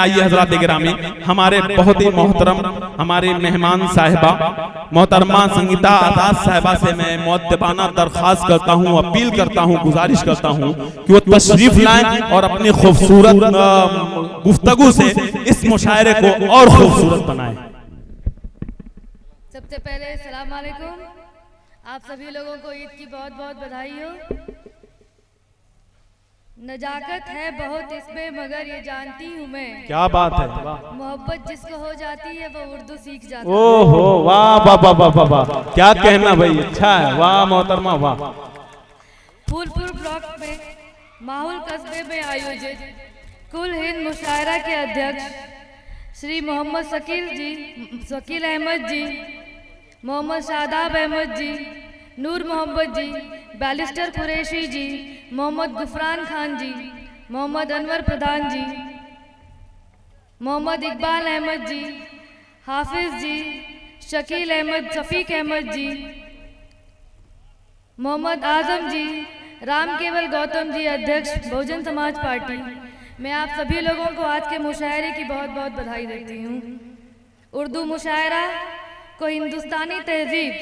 आइए हजरात गिरामी, हमारे बहुत ही मोहतरम हमारे मेहमान साहिबा मोहतरमा संगीता आजाद साहिबा से मैं मुअद्दबाना दरख्वास्त करता हूँ, अपील करता हूँ, गुजारिश करता हूँ कि वो तशरीफ लाएं और अपनी खूबसूरत गुफ्तगू से इस मुशायरे को और खूबसूरत बनाएं। सबसे पहले सलाम वालेकुम, आप सभी लोगों को ईद की बहुत बहुत बधाई हो। नजाकत है बहुत इसमें मगर ये जानती हूँ मैं, क्या बात है, मोहब्बत जिसको हो जाती है वो उर्दू सीख जाता है। ओहो वाह वाह वाह वाह वाह, क्या कहना भाई, अच्छा है, वाह मोहतरमा वाह। फूलपुर ब्लॉक में माहौल कस्बे में आयोजित कुल हिंद मुशायरा के अध्यक्ष श्री मोहम्मद शकील अहमद जी, मोहम्मद शादाब अहमद जी, नूर मोहम्मद जी, बैरिस्टर कुरैशी जी, मोहम्मद गुफरान खान जी, मोहम्मद अनवर प्रधान जी, मोहम्मद इकबाल अहमद जी, हाफिज जी, शकील अहमद, शफीक अहमद जी, मोहम्मद आजम जी, राम केवल गौतम जी, अध्यक्ष बहुजन समाज पार्टी। मैं आप सभी लोगों को आज के मुशायरे की बहुत बहुत बधाई देती हूँ। उर्दू मुशायरा को हिंदुस्तानी तहजीब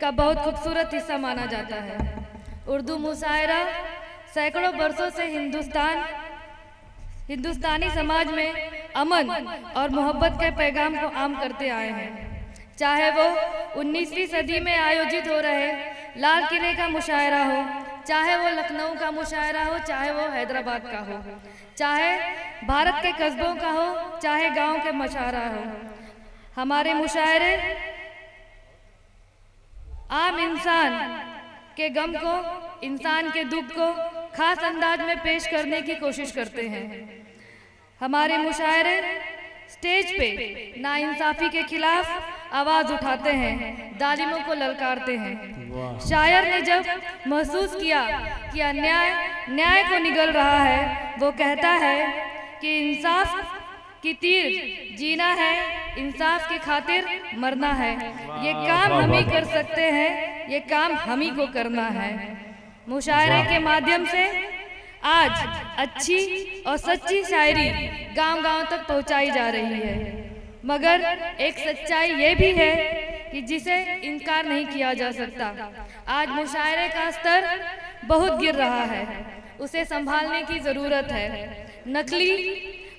का बहुत खूबसूरत हिस्सा माना जाता है। उर्दू मुशायरा सैकड़ों वर्षों से हिंदुस्तानी समाज में अमन और मोहब्बत के पैगाम को आम करते आए हैं। चाहे वो 19वीं सदी में आयोजित हो रहे लाल किले का मुशायरा हो, चाहे वो लखनऊ का मुशायरा हो, चाहे वो हैदराबाद का हो, चाहे भारत के कस्बों का हो, चाहे गांव के मुशायरा हो, हमारे मुशायरे आम इंसान के गम को, इंसान के दुख को खास अंदाज में पेश करने की कोशिश करते हैं। हमारे मुशायरे स्टेज पे नाइंसाफी के खिलाफ आवाज उठाते हैं, जालिमों को ललकारते हैं। शायर ने जब महसूस किया कि अन्याय न्याय को निगल रहा है, वो कहता है कि इंसाफ की तीर जीना है, इंसाफ की खातिर मरना है। ये काम हम ही कर सकते हैं, ये काम हम ही को करना है। मुशायरे के माध्यम से आज अच्छी और सच्ची शायरी गांव-गांव तक पहुंचाई जा रही है, मगर एक सच्चाई ये भी है कि जिसे इनकार नहीं किया जा सकता। आज मुशायरे का स्तर बहुत गिर रहा है, उसे संभालने की जरूरत है। नकली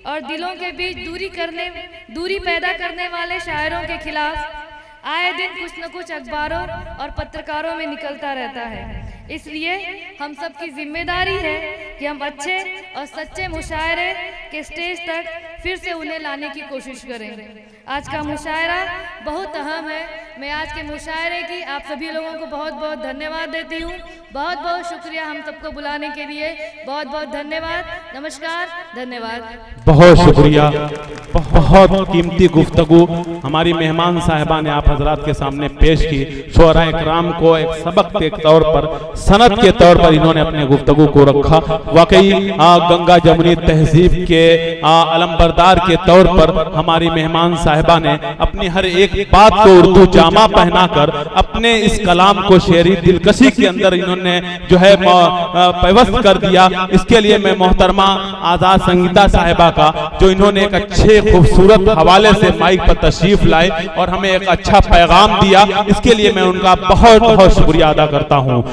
और दिलों के बीच दूरी पैदा करने वाले शायरों के खिलाफ आए दिन कुछ न कुछ अखबारों और पत्रकारों में निकलता रहता है। इसलिए हम सबकी जिम्मेदारी है कि हम अच्छे और सच्चे मुशायरे के स्टेज तक फिर से उन्हें लाने की कोशिश करें। आज का मुशायरा बहुत अहम है। मैं आज के मुशायरे की आप सभी लोगों को बहुत बहुत धन्यवाद देती हूँ। बहुत बहुत शुक्रिया हम सबको बुलाने के लिए, बहुत बहुत धन्यवाद। नमस्कार, धन्यवाद। बहुत शुक्रिया, बहुत कीमती गुफ्तगू हमारी मेहमान साहिबा ने आप हजरात के सामने पेश की। शोरा इकराम को एक सबक के तौर पर, सनद के तौर पर इन्होंने अपने गुफ्तगू को रखा। वाकई गंगा जमुनी तहजीब के अलमबरदार के तौर पर हमारी मेहमान साहिबा ने अपनी हर एक बात को उर्दू जामा पहनाकर अपने इस कलाम को शेरी दिलकशी के अंदर इन्होंने जो है पैवस्त कर दिया। इसके लिए मैं मोहतरमा आजाद संगीता साहिबा का, जो इन्होंने एक अच्छे खूबसूरत हवाले से माइक पर तशरीफ लाए और हमें एक अच्छा पैगाम दिया, इसके लिए मैं उनका बहुत बहुत शुक्रिया अदा करता हूँ।